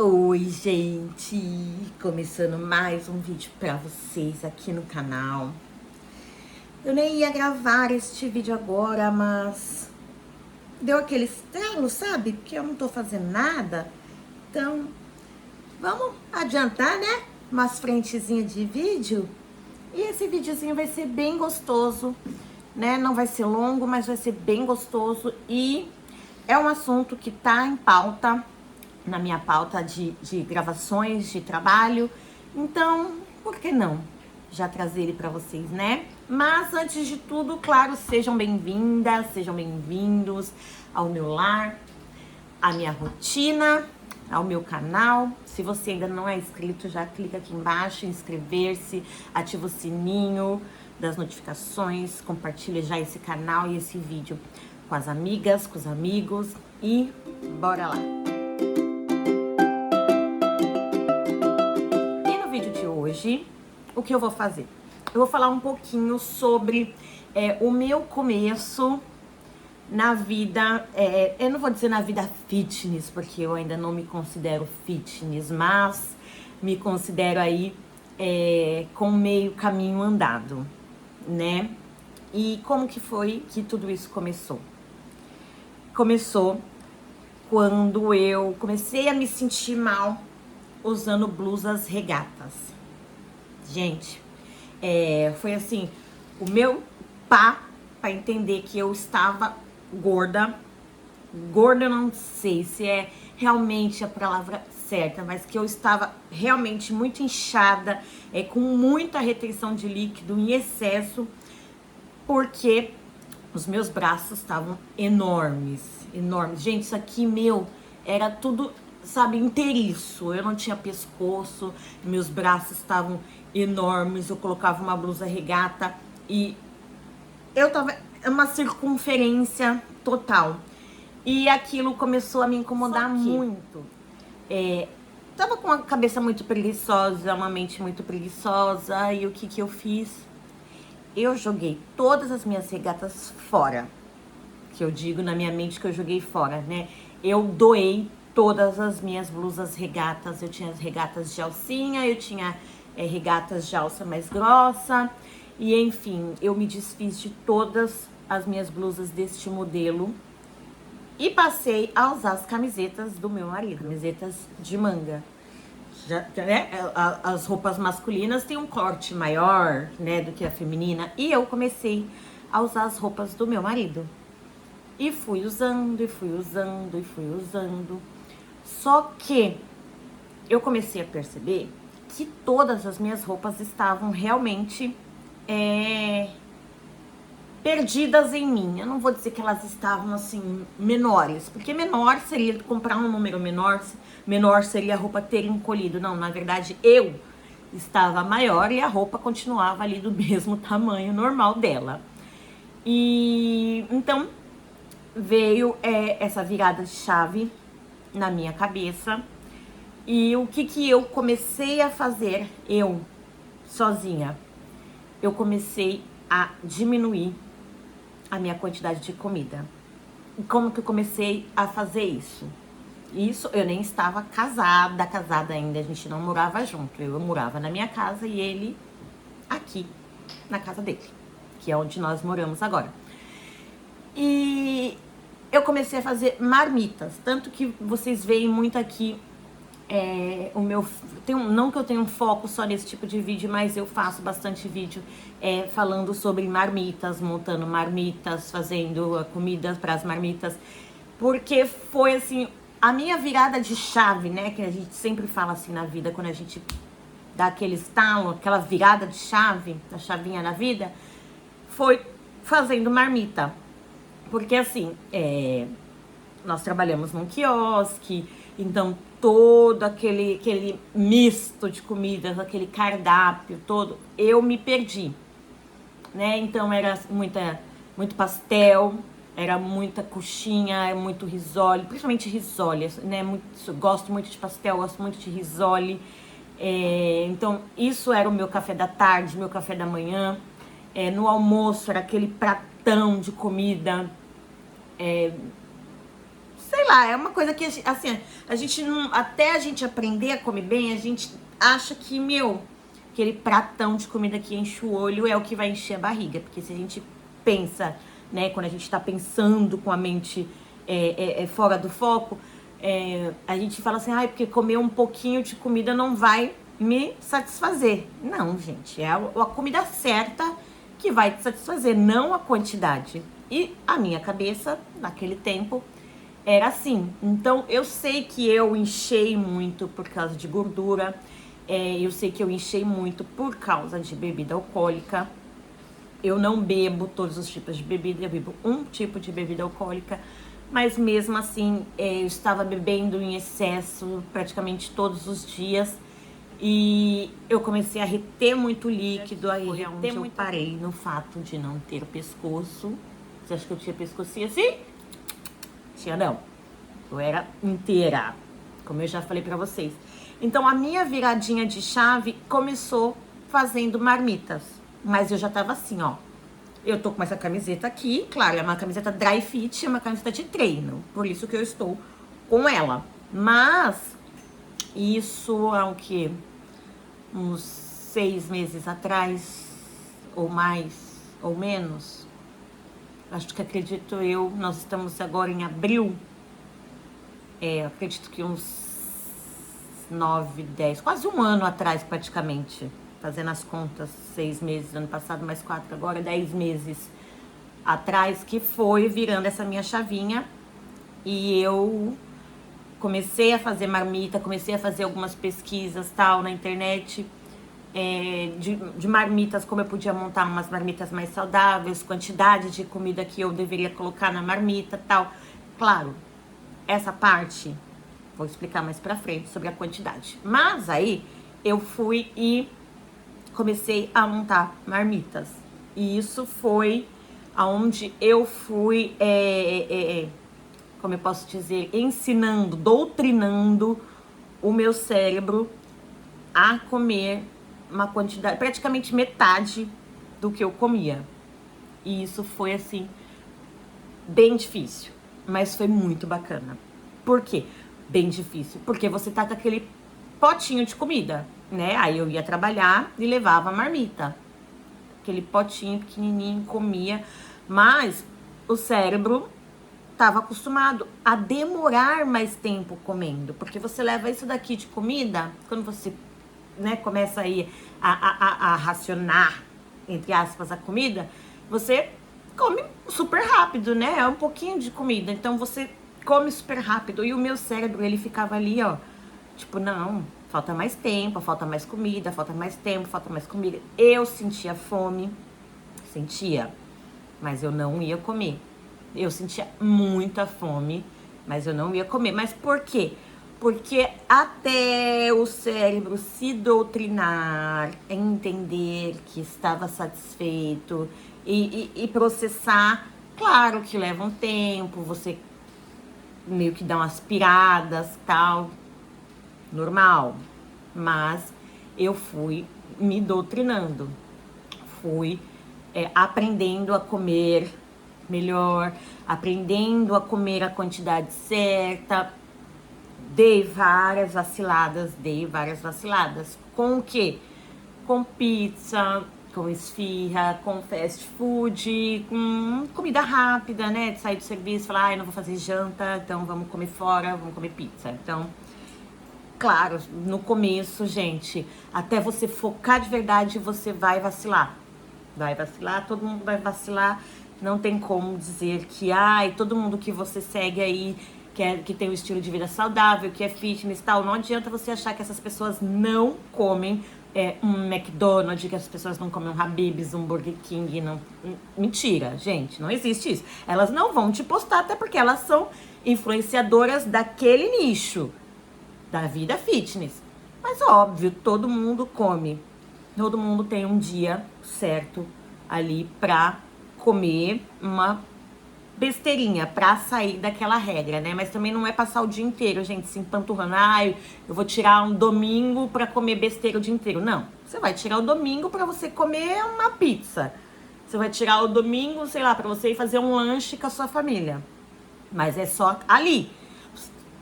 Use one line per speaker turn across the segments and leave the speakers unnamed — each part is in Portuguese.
Oi, gente! Começando mais um vídeo pra vocês aqui no canal. Eu nem ia gravar este vídeo agora, mas deu aquele estalo, sabe? Porque eu não tô fazendo nada. Então, vamos adiantar, né? Umas frentezinhas de vídeo. E esse videozinho vai ser bem gostoso, né? Não vai ser longo, mas vai ser bem gostoso. E é um assunto que tá em pauta, na minha pauta de gravações, de trabalho. Então, por que não já trazer ele para vocês, né? Mas antes de tudo, claro, sejam bem-vindas, sejam bem-vindos ao meu lar, à minha rotina, ao meu canal. Se você ainda não é inscrito, já clica aqui embaixo em inscrever-se, ativa o sininho das notificações, compartilha já esse canal e esse vídeo com as amigas, com os amigos e bora lá! Hoje, o que eu vou fazer? Eu vou falar um pouquinho sobre o meu começo na vida, eu não vou dizer na vida fitness, porque eu ainda não me considero fitness, mas me considero aí com meio caminho andado, né? E como que foi que tudo isso começou? Começou quando eu comecei a me sentir mal usando blusas regatas. Gente, foi assim, o meu pá para entender que eu estava gorda. Gorda eu não sei se é realmente a palavra certa, mas que eu estava realmente muito inchada, com muita retenção de líquido em excesso, porque os meus braços estavam enormes, enormes. Gente, isso aqui, era tudo, sabe, inteiriço. Eu não tinha pescoço, meus braços estavam enormes. Eu colocava uma blusa regata e eu tava uma circunferência total. E aquilo começou a me incomodar muito. Tava com a cabeça muito preguiçosa, uma mente muito preguiçosa. E o que eu fiz? Eu joguei todas as minhas regatas fora. Que eu digo na minha mente que eu joguei fora, né? Eu doei todas as minhas blusas regatas. Eu tinha as regatas de alcinha, eu tinha regatas de alça mais grossa. E enfim, eu me desfiz de todas as minhas blusas deste modelo. E passei a usar as camisetas do meu marido, camisetas de manga. Né? As roupas masculinas têm um corte maior, né, do que a feminina. E eu comecei a usar as roupas do meu marido. E fui usando, e fui usando, e fui usando. Só que eu comecei a perceber que todas as minhas roupas estavam realmente perdidas em mim. Eu não vou dizer que elas estavam assim menores, porque menor seria comprar um número menor seria a roupa ter encolhido. Não, na verdade eu estava maior e a roupa continuava ali do mesmo tamanho normal dela. E então veio essa virada de chave na minha cabeça. E o que eu comecei a fazer, eu sozinha? Eu comecei a diminuir a minha quantidade de comida. E como que eu comecei a fazer isso? Isso, eu nem estava casada ainda, a gente não morava junto. Eu morava na minha casa e ele aqui, na casa dele, que é onde nós moramos agora. E eu comecei a fazer marmitas, tanto que vocês veem muito aqui não que eu tenha um foco só nesse tipo de vídeo, mas eu faço bastante vídeo falando sobre marmitas, montando marmitas, fazendo a comida para as marmitas, porque foi assim a minha virada de chave, né? Que a gente sempre fala assim na vida, quando a gente dá aquele estalo, aquela virada de chave, a chavinha na vida, foi fazendo marmita, porque assim nós trabalhamos num quiosque, então todo aquele misto de comidas, aquele cardápio todo, eu me perdi, né? Então era muito pastel, era muita coxinha, muito risole, principalmente risole, né? Gosto muito de pastel, gosto muito de risole. Então isso era o meu café da tarde, meu café da manhã. No almoço era aquele pratão de comida, sei lá, é uma coisa que, assim, a gente não, até a gente aprender a comer bem, a gente acha que, aquele pratão de comida que enche o olho é o que vai encher a barriga. Porque se a gente pensa, né, quando a gente tá pensando com a mente fora do foco, a gente fala assim, porque comer um pouquinho de comida não vai me satisfazer. Não, gente, é a comida certa que vai te satisfazer, não a quantidade. E a minha cabeça, naquele tempo, era assim. Então, eu sei que eu enchei muito por causa de gordura. Eu sei que eu enchei muito por causa de bebida alcoólica. Eu não bebo todos os tipos de bebida, eu bebo um tipo de bebida alcoólica. Mas mesmo assim, eu estava bebendo em excesso praticamente todos os dias. E eu comecei a reter muito líquido, aí realmente eu parei no fato de não ter pescoço. Você acha que eu tinha pescocinho assim? Tinha não. Eu era inteira, como eu já falei pra vocês. Então a minha viradinha de chave começou fazendo marmitas. Mas eu já tava assim, ó. Eu tô com essa camiseta aqui, claro, é uma camiseta dry fit, é uma camiseta de treino. Por isso que eu estou com ela. Mas isso é o quê? Uns 6 meses atrás, ou mais, ou menos. Acho que acredito eu, nós estamos agora em abril. Acredito que uns 9, 10, quase um ano atrás praticamente. Fazendo as contas, 6 meses ano passado, mais 4 agora, 10 meses atrás, que foi virando essa minha chavinha. E eu comecei a fazer marmita, comecei a fazer algumas pesquisas tal na internet, de marmitas, como eu podia montar umas marmitas mais saudáveis, quantidade de comida que eu deveria colocar na marmita tal. Claro, essa parte vou explicar mais pra frente sobre a quantidade. Mas aí eu fui e comecei a montar marmitas. E isso foi aonde eu fui, como eu posso dizer, ensinando, doutrinando o meu cérebro a comer uma quantidade, praticamente metade do que eu comia. E isso foi, assim, bem difícil, mas foi muito bacana. Por quê? Bem difícil. Porque você tá com aquele potinho de comida, né? Aí eu ia trabalhar e levava a marmita. Aquele potinho pequenininho, comia. Mas o cérebro estava acostumado a demorar mais tempo comendo. Porque você leva isso daqui de comida, quando você, né, começa aí a racionar, entre aspas, a comida, você come super rápido, né? É um pouquinho de comida. Então você come super rápido. E o meu cérebro, ele ficava ali, ó. Tipo, não, falta mais tempo, falta mais comida, falta mais tempo, falta mais comida. Eu sentia fome, sentia, mas eu não ia comer. Eu sentia muita fome, mas eu não ia comer. Mas por quê? Porque até o cérebro se doutrinar, entender que estava satisfeito e processar, claro que leva um tempo, você meio que dá umas piradas, tal, normal. Mas eu fui me doutrinando, fui aprendendo a comer melhor, aprendendo a comer a quantidade certa. Dei várias vaciladas. Com o quê? Com pizza, com esfirra, com fast food, com comida rápida, né? De sair do serviço, falar, ai, não vou fazer janta, então vamos comer fora, vamos comer pizza. Então, claro, no começo, gente, até você focar de verdade, você vai vacilar. Vai vacilar, todo mundo vai vacilar. Não tem como dizer que, todo mundo que você segue aí, que tem um estilo de vida saudável, que é fitness e tal, não adianta você achar que essas pessoas não comem um McDonald's, que as pessoas não comem um Habib's, um Burger King, não. Mentira, gente, não existe isso. Elas não vão te postar, até porque elas são influenciadoras daquele nicho, da vida fitness. Mas óbvio, todo mundo come. Todo mundo tem um dia certo ali pra comer uma besteirinha, pra sair daquela regra, né? Mas também não é passar o dia inteiro, gente, se empanturrando. Eu vou tirar um domingo pra comer besteira o dia inteiro. Não, você vai tirar o domingo pra você comer uma pizza. Você vai tirar o domingo, sei lá, pra você ir fazer um lanche com a sua família. Mas é só ali.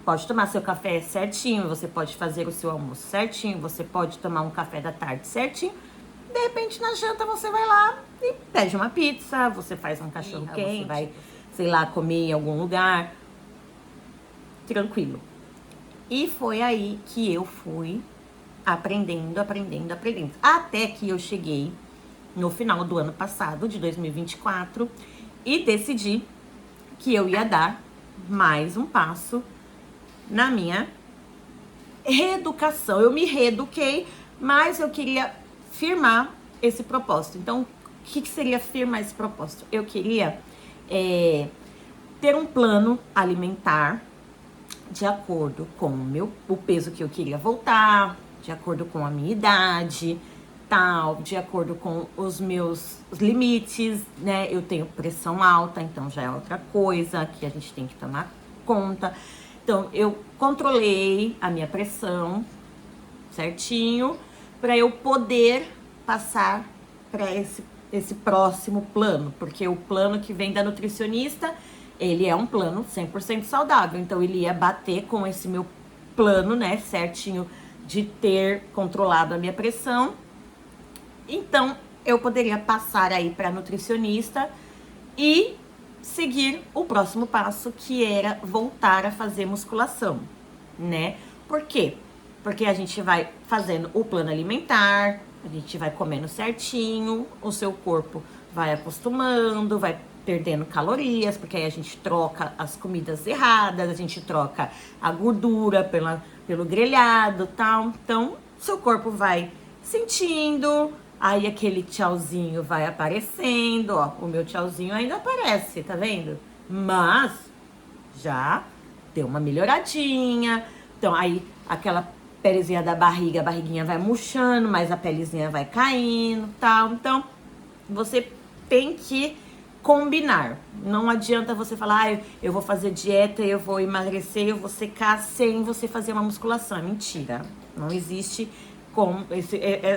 pode tomar seu café certinho, você pode fazer o seu almoço certinho, você pode tomar um café da tarde certinho. De repente, na janta, você vai lá e pede uma pizza, você faz um cachorro quente, você vai, sei lá, comer em algum lugar. Tranquilo. E foi aí que eu fui aprendendo. Até que eu cheguei no final do ano passado, de 2024, e decidi que eu ia dar mais um passo na minha reeducação. Eu me reeduquei, mas eu queria firmar esse propósito. Então, o que seria firmar esse propósito? Eu queria ter um plano alimentar de acordo com o peso que eu queria voltar, de acordo com a minha idade, tal, de acordo com os meus limites, né? Eu tenho pressão alta, então já é outra coisa que a gente tem que tomar conta. Então, eu controlei a minha pressão certinho para eu poder passar para esse próximo plano, porque o plano que vem da nutricionista, ele é um plano 100% saudável, então ele ia bater com esse meu plano, né, certinho, de ter controlado a minha pressão. Então, eu poderia passar aí para nutricionista e seguir o próximo passo, que era voltar a fazer musculação, né? Por quê? Porque a gente vai fazendo o plano alimentar, a gente vai comendo certinho, o seu corpo vai acostumando, vai perdendo calorias, porque aí a gente troca as comidas erradas, a gente troca a gordura pelo grelhado e tal. Então, seu corpo vai sentindo, aí aquele tchauzinho vai aparecendo, ó. O meu tchauzinho ainda aparece, tá vendo? Mas já deu uma melhoradinha. Então, aí aquela pelezinha da barriga, a barriguinha vai murchando, mas a pelezinha vai caindo, tal. Então, você tem que combinar. Não adianta você falar, eu vou fazer dieta, eu vou emagrecer, eu vou secar sem você fazer uma musculação. É mentira. Não existe como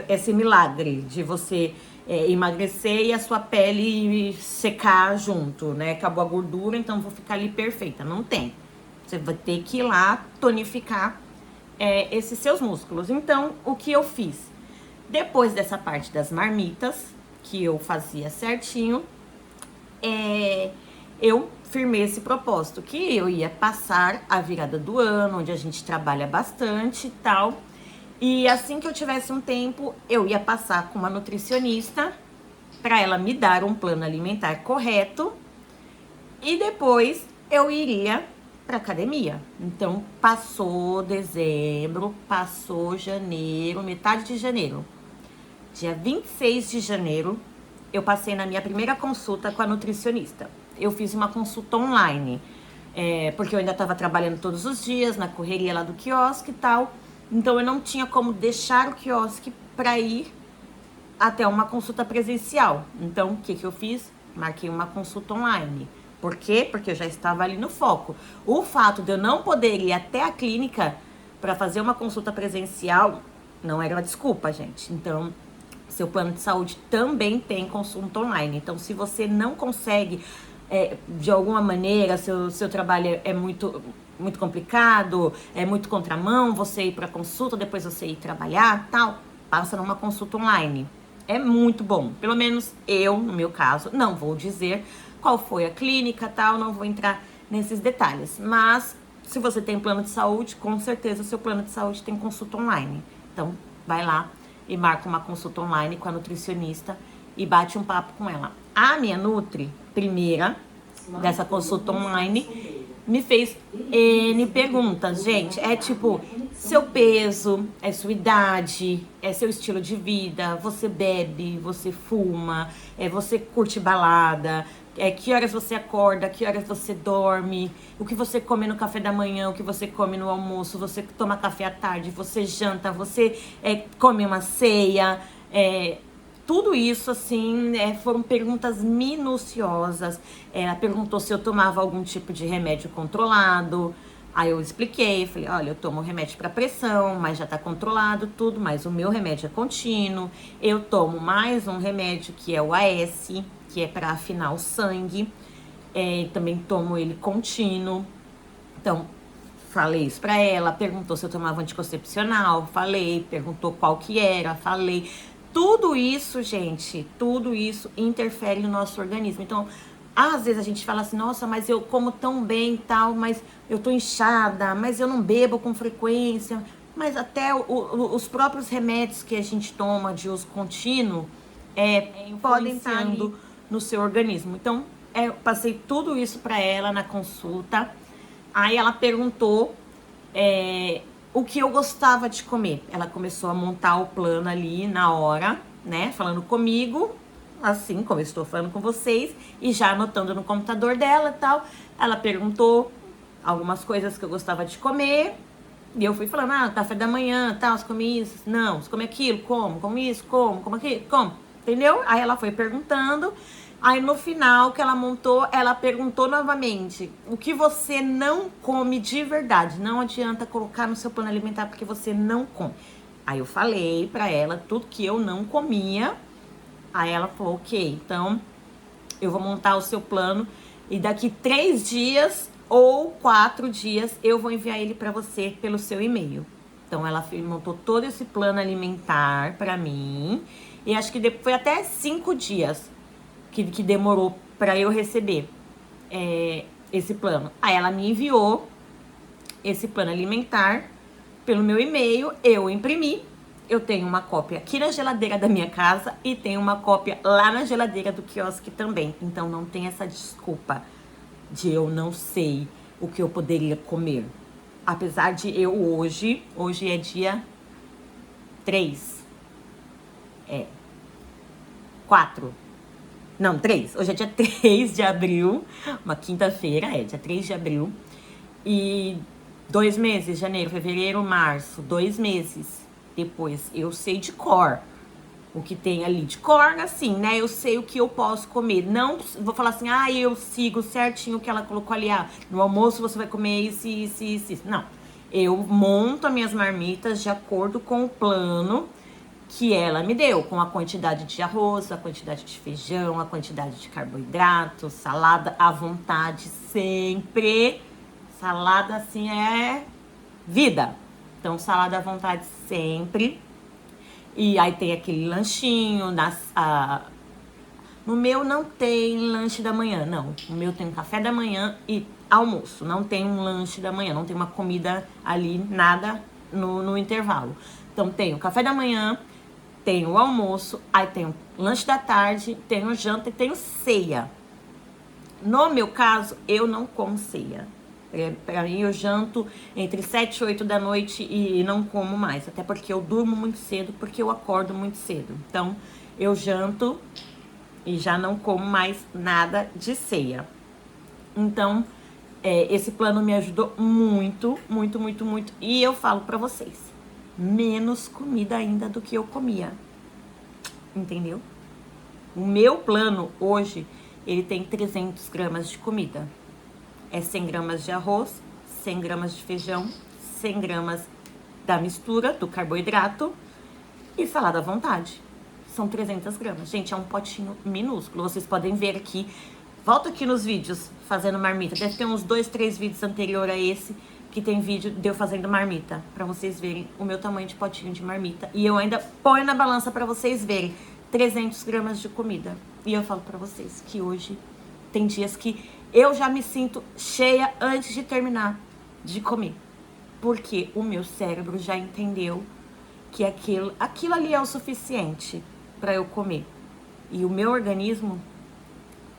esse milagre de você emagrecer e a sua pele secar junto, né? Acabou a gordura, então vou ficar ali perfeita. Não tem. Você vai ter que ir lá tonificar esses seus músculos. Então, o que eu fiz? Depois dessa parte das marmitas, que eu fazia certinho, eu firmei esse propósito, que eu ia passar a virada do ano, onde a gente trabalha bastante e tal. E assim que eu tivesse um tempo, eu ia passar com uma nutricionista para ela me dar um plano alimentar correto. E depois eu iria para academia. Então, passou dezembro, passou janeiro, metade de janeiro. Dia 26 de janeiro, eu passei na minha primeira consulta com a nutricionista. Eu fiz uma consulta online, porque eu ainda estava trabalhando todos os dias, na correria lá do quiosque e tal. Então, eu não tinha como deixar o quiosque para ir até uma consulta presencial. Então, o que eu fiz? Marquei uma consulta online. Por quê? Porque eu já estava ali no foco. O fato de eu não poder ir até a clínica para fazer uma consulta presencial não era uma desculpa, gente. Então, seu plano de saúde também tem consulta online. Então, se você não consegue, de alguma maneira, seu trabalho é muito complicado, é muito contramão, você ir para consulta, depois você ir trabalhar, tal, passa numa consulta online. É muito bom. Pelo menos eu, no meu caso, não vou dizer qual foi a clínica, tal, não vou entrar nesses detalhes. Mas, se você tem plano de saúde, com certeza o seu plano de saúde tem consulta online. Então, vai lá e marca uma consulta online com a nutricionista e bate um papo com ela. A minha nutri, primeira dessa consulta online, me fez N perguntas, gente. É tipo, seu peso, é sua idade, é seu estilo de vida, você bebe, você fuma, você curte balada, que horas você acorda, que horas você dorme, o que você come no café da manhã, o que você come no almoço, você toma café à tarde, você janta, você come uma ceia, tudo isso, assim, foram perguntas minuciosas. Ela perguntou se eu tomava algum tipo de remédio controlado. Aí eu expliquei, falei, olha, eu tomo remédio para pressão, mas já tá controlado tudo, mas o meu remédio é contínuo. Eu tomo mais um remédio que é o AS, que é para afinar o sangue. Também tomo ele contínuo. Então, falei isso pra ela, perguntou se eu tomava anticoncepcional, falei, perguntou qual que era, falei. Tudo isso, gente, tudo isso interfere no nosso organismo. Então, às vezes a gente fala assim, nossa, mas eu como tão bem e tal, mas eu tô inchada, mas eu não bebo com frequência. Mas até os próprios remédios que a gente toma de uso contínuo podem estar ali no seu organismo. Então, eu passei tudo isso pra ela na consulta. Aí ela perguntou o que eu gostava de comer. Ela começou a montar o plano ali na hora, né? Falando comigo, assim como eu estou falando com vocês, e já anotando no computador dela e tal. Ela perguntou algumas coisas que eu gostava de comer. E eu fui falando, café da manhã, tal, você come isso? Não, você come aquilo? Como isso? Como aquilo? Como? Entendeu? Aí ela foi perguntando. Aí no final que ela montou, ela perguntou novamente: o que você não come de verdade? Não adianta colocar no seu plano alimentar porque você não come. Aí eu falei pra ela tudo que eu não comia. Aí ela falou: ok, então eu vou montar o seu plano e daqui 3 dias ou 4 dias eu vou enviar ele pra você pelo seu e-mail. Então ela montou todo esse plano alimentar pra mim e acho que foi até 5 dias que demorou pra eu receber esse plano. Aí ela me enviou esse plano alimentar pelo meu e-mail, eu imprimi. Eu tenho uma cópia aqui na geladeira da minha casa e tenho uma cópia lá na geladeira do quiosque também. Então não tem essa desculpa de eu não sei o que eu poderia comer. Apesar de eu hoje é dia 3. 4. Não, 3. Hoje é dia 3 de abril, uma quinta-feira, dia 3 de abril. E 2 meses, janeiro, fevereiro, março, 2 meses depois, eu sei de cor o que tem ali. De cor, assim, né? Eu sei o que eu posso comer. Não vou falar assim, eu sigo certinho o que ela colocou ali. No almoço você vai comer isso. Não. Eu monto as minhas marmitas de acordo com o plano que ela me deu, com a quantidade de arroz, a quantidade de feijão, a quantidade de carboidrato, salada à vontade, sempre. Salada, assim, é vida. Então, salada à vontade sempre. E aí tem aquele lanchinho. No meu não tem lanche da manhã, não. No meu tem um café da manhã e almoço. Não tem um lanche da manhã, não tem uma comida ali, nada no intervalo. Então, tem o café da manhã, tem o almoço, aí tem o lanche da tarde, tem o janta e tem o ceia. No meu caso, eu não como ceia. Pra mim, eu janto entre 7 e 8 da noite e não como mais. Até porque eu durmo muito cedo, porque eu acordo muito cedo. Então, eu janto e já não como mais nada de ceia. Então, esse plano me ajudou muito, muito, muito, muito. E eu falo pra vocês, menos comida ainda do que eu comia. Entendeu? O meu plano hoje, ele tem 300 gramas de comida. 100 gramas de arroz, 100 gramas de feijão, 100 gramas da mistura, do carboidrato e salada à vontade. São 300 gramas. Gente, é um potinho minúsculo. Vocês podem ver aqui. Volta aqui nos vídeos fazendo marmita. Deve ter uns 2, 3 vídeos anteriores a esse que tem vídeo de eu fazendo marmita. Pra vocês verem o meu tamanho de potinho de marmita. E eu ainda ponho na balança pra vocês verem. 300 gramas de comida. E eu falo pra vocês que hoje tem dias que eu já me sinto cheia antes de terminar de comer. Porque o meu cérebro já entendeu que aquilo ali é o suficiente pra eu comer. E o meu organismo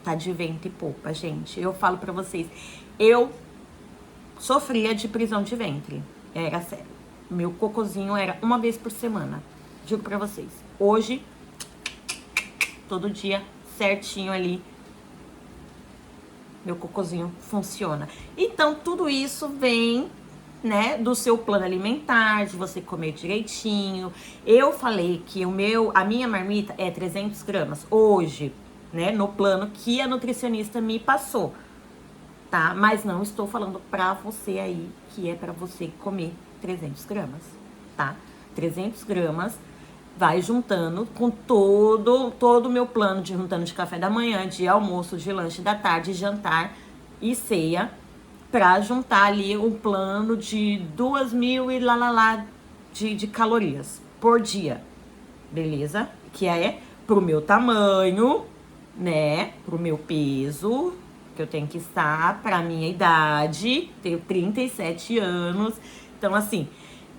tá de vento e popa, gente. Eu falo pra vocês, eu sofria de prisão de ventre. Era sério. Meu cocôzinho era uma vez por semana. Juro pra vocês. Hoje, todo dia, certinho ali, meu cocôzinho funciona. Então, tudo isso vem, né, do seu plano alimentar, de você comer direitinho. Eu falei que a minha marmita é 300 gramas hoje, né, no plano que a nutricionista me passou, tá? Mas não estou falando pra você aí que é pra você comer 300 gramas, tá? 300 gramas vai juntando com todo o meu plano, juntando de café da manhã, de almoço, de lanche da tarde, jantar e ceia. pra juntar ali um plano de 2.000 e lá de calorias por dia, beleza? Que é pro meu tamanho, né? Pro meu peso, que eu tenho que estar, pra minha idade, tenho 37 anos. Então, assim,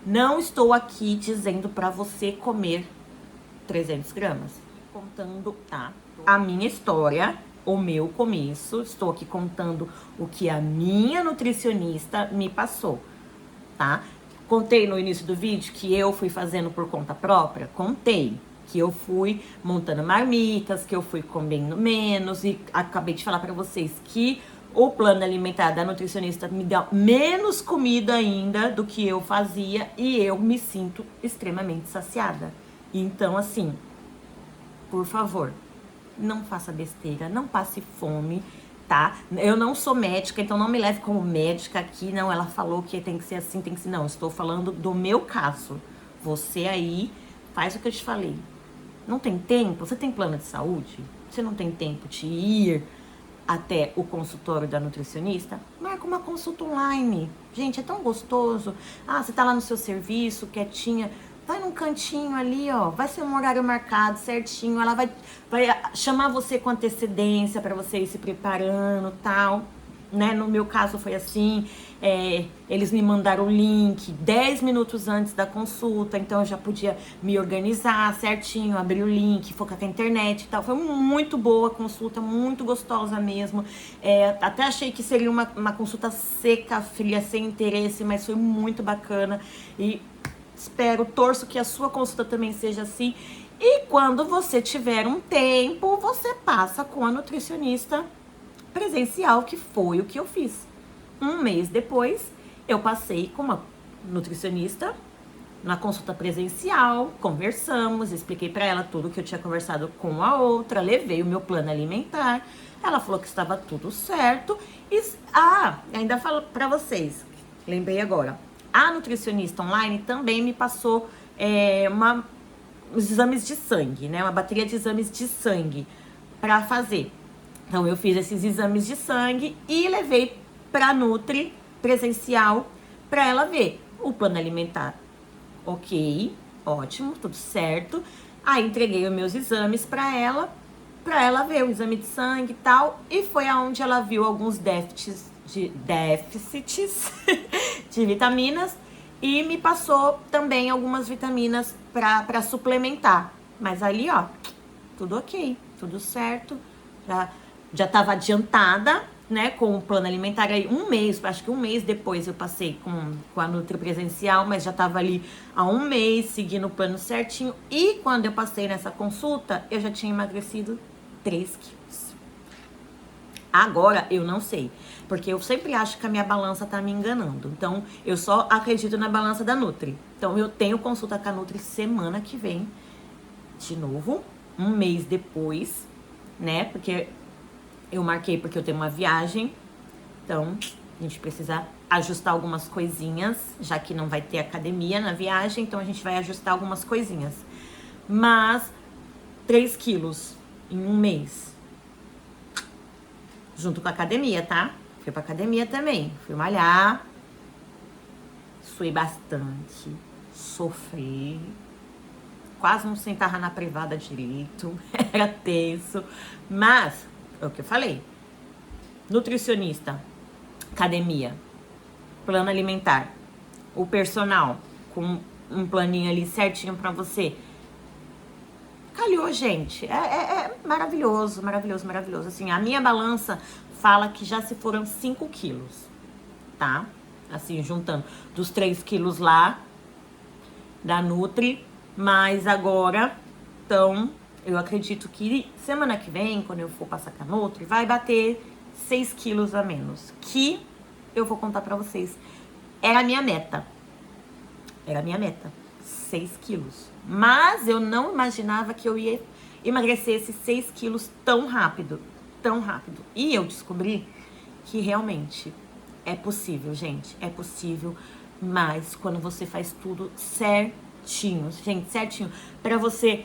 não estou aqui dizendo pra você comer 300 gramas. Contando, tá? A minha história, o meu começo. Estou aqui contando o que a minha nutricionista me passou, tá? Contei no início do vídeo que eu fui fazendo por conta própria? Contei. Que eu fui montando marmitas, que eu fui comendo menos. E acabei de falar pra vocês que o plano alimentar da nutricionista me dá menos comida ainda do que eu fazia. E eu me sinto extremamente saciada. Então, assim, por favor, não faça besteira, não passe fome, tá? Eu não sou médica, então não me leve como médica aqui. Não, ela falou que tem que ser assim, tem que ser... Não, estou falando do meu caso. Você aí faz o que eu te falei. Não tem tempo? Você tem plano de saúde? Você não tem tempo de ir até o consultório da nutricionista? Marca uma consulta online. Gente, é tão gostoso. Ah, você tá lá no seu serviço, quietinha. Vai num cantinho ali, ó. Vai ser um horário marcado certinho. Ela vai chamar você com antecedência pra você ir se preparando, tal. Né? No meu caso foi assim. Eles me mandaram o link 10 minutos antes da consulta. Então eu já podia me organizar certinho, abrir o link, focar com a internet e tal. Foi muito boa a consulta, muito gostosa mesmo. Até achei que seria uma consulta seca, fria, sem interesse, mas foi muito bacana. E espero, torço que a sua consulta também seja assim. E quando você tiver um tempo, você passa com a nutricionista presencial, que foi o que eu fiz. Um mês depois, eu passei com uma nutricionista na consulta presencial, conversamos, expliquei pra ela tudo que eu tinha conversado com a outra, levei o meu plano alimentar, ela falou que estava tudo certo. E, ainda falo pra vocês, lembrei agora, a nutricionista online também me passou os exames de sangue, né? Uma bateria de exames de sangue pra fazer. Então, eu fiz esses exames de sangue e levei pra Nutri presencial pra ela ver o plano alimentar. Ok, ótimo, tudo certo. Aí, entreguei os meus exames pra ela ver o exame de sangue e tal. E foi aonde ela viu alguns déficits de vitaminas e me passou também algumas vitaminas pra suplementar. Mas ali, ó, tudo ok, tudo certo. Já estava adiantada, né, com o plano alimentar. Aí um mês, acho que um mês depois eu passei com a Nutri presencial, mas já estava ali há um mês seguindo o plano certinho. E quando eu passei nessa consulta, eu já tinha emagrecido 3 quilos. Agora eu não sei, porque eu sempre acho que a minha balança tá me enganando. Então eu só acredito na balança da Nutri. Então eu tenho consulta com a Nutri semana que vem, de novo, um mês depois, né, porque eu marquei porque eu tenho uma viagem, então a gente precisa ajustar algumas coisinhas, já que não vai ter academia na viagem, então a gente vai ajustar algumas coisinhas. Mas 3 quilos em um mês, junto com a academia, tá? Fui pra academia também, fui malhar, suei bastante, sofri, quase não sentava na privada direito, era tenso, mas... É o que eu falei. Nutricionista, academia, plano alimentar, o personal com um planinho ali certinho pra você. Calhou, gente. É maravilhoso, maravilhoso, maravilhoso. Assim, a minha balança fala que já se foram 5 quilos, tá? Assim, juntando dos 3 quilos lá da Nutri, mas agora, então... Eu acredito que semana que vem, quando eu for passar com a Nutri, vai bater 6 quilos a menos. Que eu vou contar pra vocês. Era a minha meta. Era a minha meta. 6 quilos. Mas eu não imaginava que eu ia emagrecer esses 6 quilos tão rápido. Tão rápido. E eu descobri que realmente é possível, gente. É possível. Mas quando você faz tudo certinho. certinho, gente, certinho, para você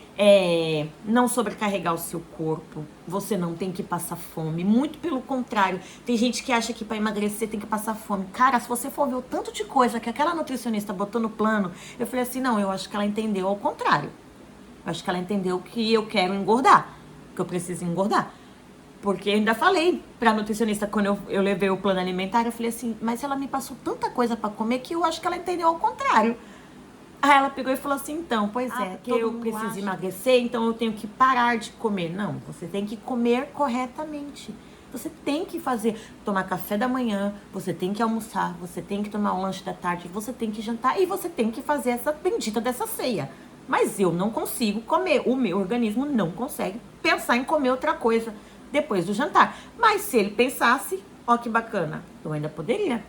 não sobrecarregar o seu corpo. Você não tem que passar fome, muito pelo contrário. Tem gente que acha que para emagrecer tem que passar fome. Cara, se você for ver o tanto de coisa que aquela nutricionista botou no plano, eu falei assim, não, eu acho que ela entendeu ao contrário. Eu acho que ela entendeu que eu quero engordar, que eu preciso engordar. Porque eu ainda falei pra nutricionista, quando eu levei o plano alimentar, eu falei assim, mas ela me passou tanta coisa pra comer que eu acho que ela entendeu ao contrário. Aí ela pegou e falou assim, então, pois é, que eu preciso emagrecer, então eu tenho que parar de comer. Não, você tem que comer corretamente. Você tem que tomar café da manhã, você tem que almoçar, você tem que tomar um lanche da tarde, você tem que jantar e você tem que fazer essa bendita dessa ceia. Mas eu não consigo comer, o meu organismo não consegue pensar em comer outra coisa depois do jantar. Mas se ele pensasse, ó que bacana, eu ainda poderia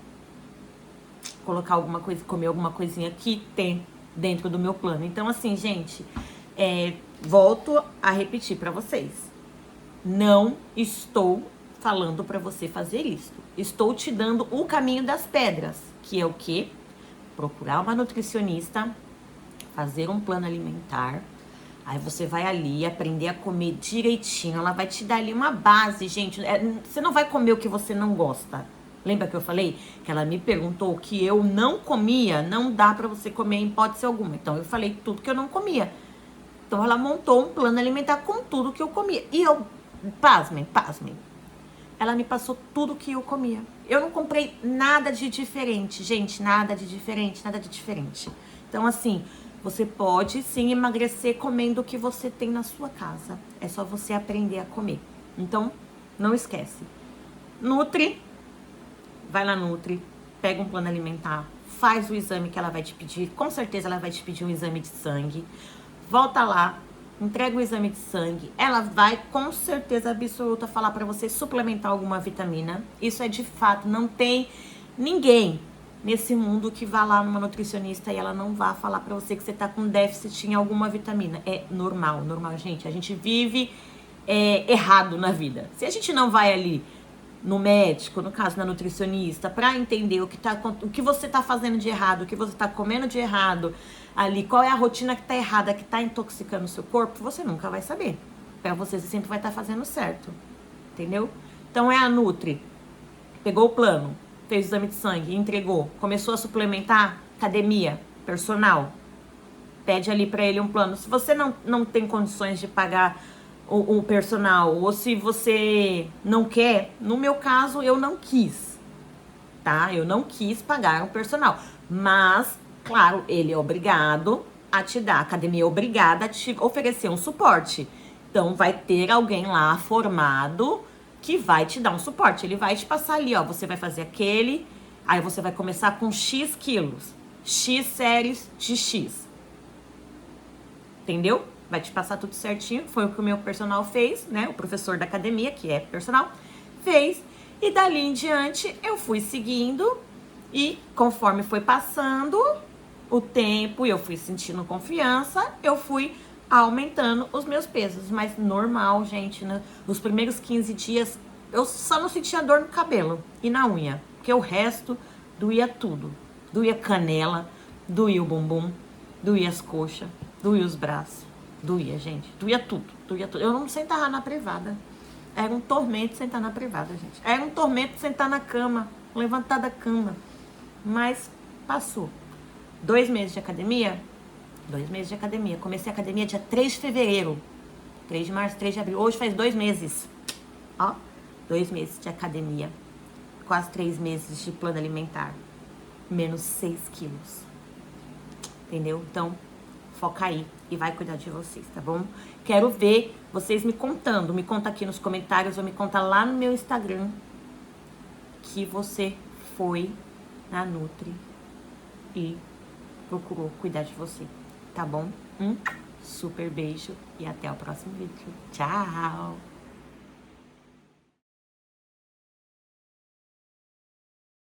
colocar alguma coisa, comer alguma coisinha que tem dentro do meu plano. Então assim, gente, volto a repetir pra vocês. Não estou falando pra você fazer isso. Estou te dando o caminho das pedras, que é o quê? Procurar uma nutricionista, fazer um plano alimentar. Aí você vai ali aprender a comer direitinho. Ela vai te dar ali uma base, gente. Você não vai comer o que você não gosta. Lembra que eu falei? Que ela me perguntou que eu não comia. Não dá pra você comer em hipótese alguma. Então eu falei tudo que eu não comia. Então ela montou um plano alimentar com tudo que eu comia. E eu, pasmem. Ela me passou tudo que eu comia. Eu não comprei nada de diferente, gente. Nada de diferente. Então assim, você pode sim emagrecer comendo o que você tem na sua casa. É só você aprender a comer. Então, não esquece. Nutri, vai lá Nutri, pega um plano alimentar, faz o exame que ela vai te pedir. Com certeza ela vai te pedir um exame de sangue. Volta lá, entrega o exame de sangue. Ela vai com certeza absoluta falar pra você suplementar alguma vitamina. Isso é de fato, não tem ninguém nesse mundo que vá lá numa nutricionista e ela não vá falar pra você que você tá com déficit em alguma vitamina. É normal, gente. A gente vive errado na vida. Se a gente não vai ali no médico, no caso na nutricionista, pra entender o que você tá fazendo de errado, o que você tá comendo de errado, ali, qual é a rotina que tá errada, que tá intoxicando o seu corpo, você nunca vai saber. Pra você sempre vai estar fazendo certo. Entendeu? Então é a Nutri. Pegou o plano, fez o exame de sangue, entregou, começou a suplementar, academia, personal, pede ali pra ele um plano. Se você não tem condições de pagar o personal, ou se você não quer, no meu caso, eu não quis, tá? Eu não quis pagar um personal, mas, claro, ele é obrigado a te dar, a academia é obrigada a te oferecer um suporte. Então, vai ter alguém lá formado que vai te dar um suporte. Ele vai te passar ali, ó, você vai fazer aquele, aí você vai começar com X quilos, X séries de X. Entendeu? Vai te passar tudo certinho. Foi o que o meu personal fez, né? O professor da academia, que é personal, fez. E dali em diante, eu fui seguindo. E conforme foi passando o tempo e eu fui sentindo confiança, eu fui aumentando os meus pesos. Mas normal, gente, né? Nos primeiros 15 dias, eu só não sentia dor no cabelo e na unha. Porque o resto doía tudo. Doía canela, doía o bumbum, doía as coxas, doía os braços. Doía, gente. Doía tudo. Eu não sentava na privada. Era um tormento sentar na privada, gente. Era um tormento sentar na cama, levantar da cama. Mas passou. 2 meses de academia? 2 meses de academia. Comecei a academia dia 3 de fevereiro. 3 de março, 3 de abril. Hoje faz 2 meses. Ó, 2 meses de academia. Quase 3 meses de plano alimentar. Menos 6 quilos. Entendeu? Então, foca aí e vai cuidar de vocês, tá bom? Quero ver vocês me contando. Me conta aqui nos comentários ou me conta lá no meu Instagram que você foi na Nutri e procurou cuidar de você, tá bom? Um super beijo e até o próximo vídeo. Tchau!